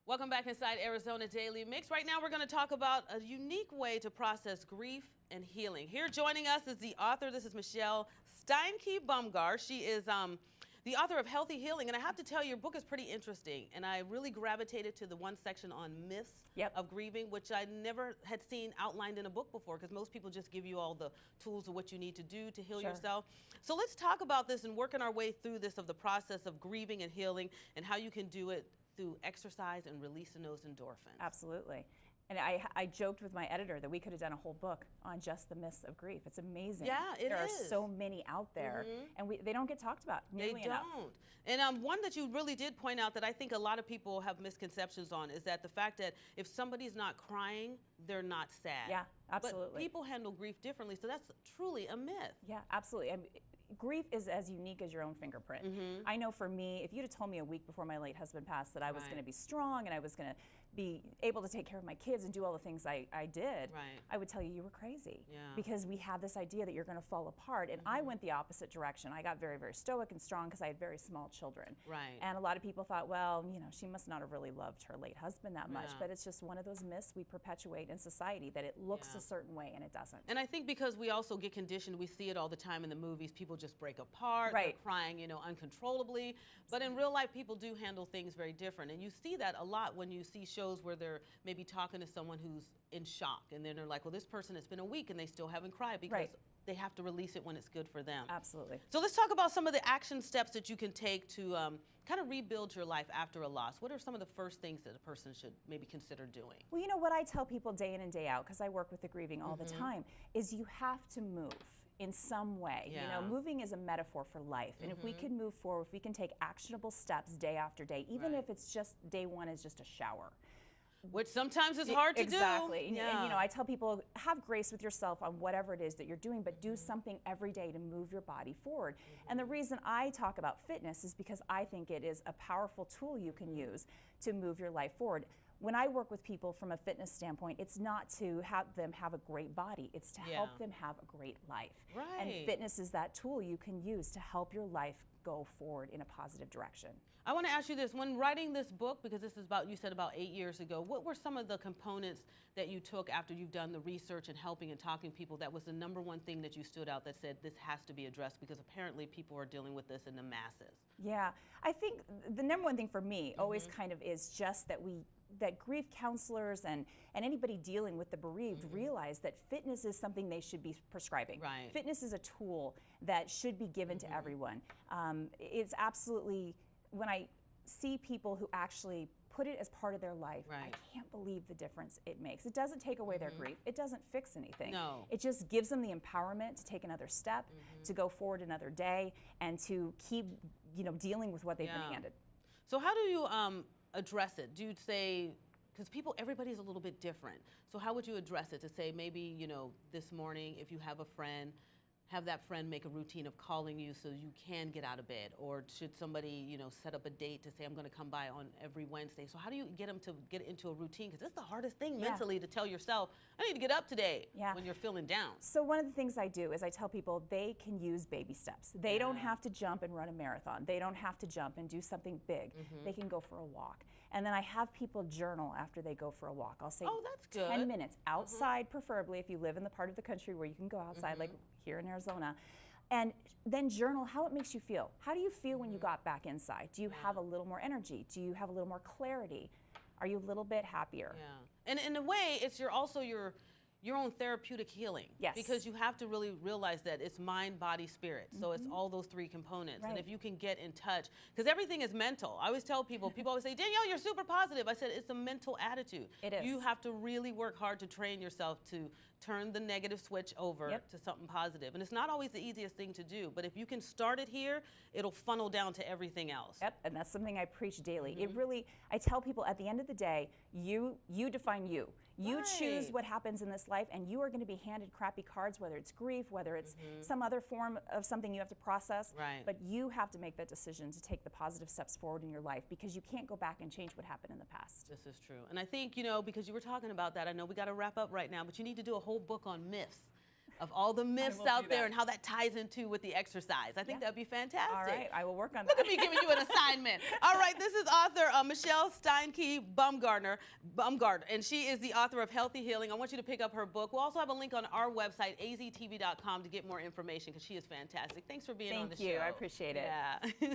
Welcome back inside Arizona Daily Mix. Right now we're going to talk about a unique way to process grief and healing. Here joining us is the author. This is Michelle Steinke-Baumgard. She is the author of Healthy Healing. And I have to tell you, your book is pretty interesting. And I really gravitated to the one section on myths of grieving, which I never had seen outlined in a book before, because most people just give you all the tools of what you need to do to heal yourself. So let's talk about this and working our way through this of the process of grieving and healing and how you can do it through exercise and releasing those endorphins. Absolutely. And I joked with my editor that we could have done a whole book on just the myths of grief. It's amazing. Yeah, it is. There are so many out there, and they don't get talked about nearly enough. They don't. And one that you really did point out that I think a lot of people have misconceptions on is that the fact that if somebody's not crying, they're not sad. Yeah, absolutely. But people handle grief differently, so that's truly a myth. Yeah, absolutely. Grief is as unique as your own fingerprint. I know for me, if you'd have told me a week before my late husband passed that I was going to be strong and I was going to be able to take care of my kids and do all the things I did, I would tell you were crazy. Because we had this idea that you're going to fall apart. And I went the opposite direction. I got very, very stoic and strong because I had very small children. And a lot of people thought, well, you know, she must not have really loved her late husband that much. But it's just one of those myths we perpetuate in society, that it looks a certain way and it doesn't. And I think because we also get conditioned, we see it all the time in the movies, people just break apart, they're crying, you know, uncontrollably. But in real life, people do handle things very different. And you see that a lot when you see shows where they're maybe talking to someone who's in shock. And then they're like, well, this person, it's been a week and they still haven't cried because they have to release it when it's good for them. Absolutely. So let's talk about some of the action steps that you can take to kind of rebuild your life after a loss. What are some of the first things that a person should maybe consider doing? Well, you know what I tell people day in and day out, because I work with the grieving all the time, is you have to move in some way. You know, moving is a metaphor for life. And if we can move forward, if we can take actionable steps day after day, even if it's just day one is just a shower. Which sometimes is hard to do. Exactly. And, you know, I tell people, have grace with yourself on whatever it is that you're doing, but do something every day to move your body forward. And the reason I talk about fitness is because I think it is a powerful tool you can use to move your life forward. When I work with people from a fitness standpoint, it's not to have them have a great body, it's to help them have a great life. And fitness is that tool you can use to help your life go forward in a positive direction. I want to ask you this, when writing this book, because this is about, you said about 8 years ago, what were some of the components that you took after you've done the research and helping and talking to people that was the #1 thing that you stood out that said this has to be addressed, because apparently people are dealing with this in the masses? Yeah, I think the #1 thing for me always kind of is just that grief counselors and anybody dealing with the bereaved realize that fitness is something they should be prescribing. Fitness is a tool that should be given to everyone. It's absolutely, when I see people who actually put it as part of their life, I can't believe the difference it makes. It doesn't take away their grief. It doesn't fix anything. It just gives them the empowerment to take another step, to go forward another day, and to keep, you know, dealing with what they've been handed. So how do you address it? Do you say, because everybody's a little bit different. So how would you address it? To say maybe, you know, this morning, if you have a friend, have that friend make a routine of calling you so you can get out of bed? Or should somebody, you know, set up a date to say, I'm going to come by on every Wednesday? So how do you get them to get into a routine? Because it's the hardest thing mentally to tell yourself, I need to get up today when you're feeling down. So one of the things I do is I tell people they can use baby steps. They don't have to jump and run a marathon. They don't have to jump and do something big. They can go for a walk. And then I have people journal after they go for a walk. I'll say 10 minutes outside, preferably if you live in the part of the country where you can go outside, like here in Arizona. And then journal how it makes you feel. How do you feel when you got back inside? Do you have a little more energy? Do you have a little more clarity? Are you a little bit happier? And in a way, it's also your own therapeutic healing. Because you have to really realize that it's mind, body, spirit. So it's all those 3 components. And if you can get in touch, because everything is mental. I always tell people always say, Danielle, you're super positive. I said, it's a mental attitude. It is. You have to really work hard to train yourself to turn the negative switch over to something positive. And it's not always the easiest thing to do, but if you can start it here, it'll funnel down to everything else. And that's something I preach daily. It really, I tell people at the end of the day, you define you. You choose what happens in this life, and you are going to be handed crappy cards, whether it's grief, whether it's some other form of something you have to process. But you have to make that decision to take the positive steps forward in your life, because you can't go back and change what happened in the past. This is true. And I think, you know, because you were talking about that, I know we got to wrap up right now, but you need to do a whole book on myths. of all the myths out there and how that ties into with the exercise. I think that'd be fantastic. All right, I will work on that. Look at me giving you an assignment. All right, this is author Michelle Steinke-Baumgard, and she is the author of Healthy Healing. I want you to pick up her book. We'll also have a link on our website, aztv.com, to get more information because she is fantastic. Thanks for being on the show. Thank you. I appreciate it. Yeah.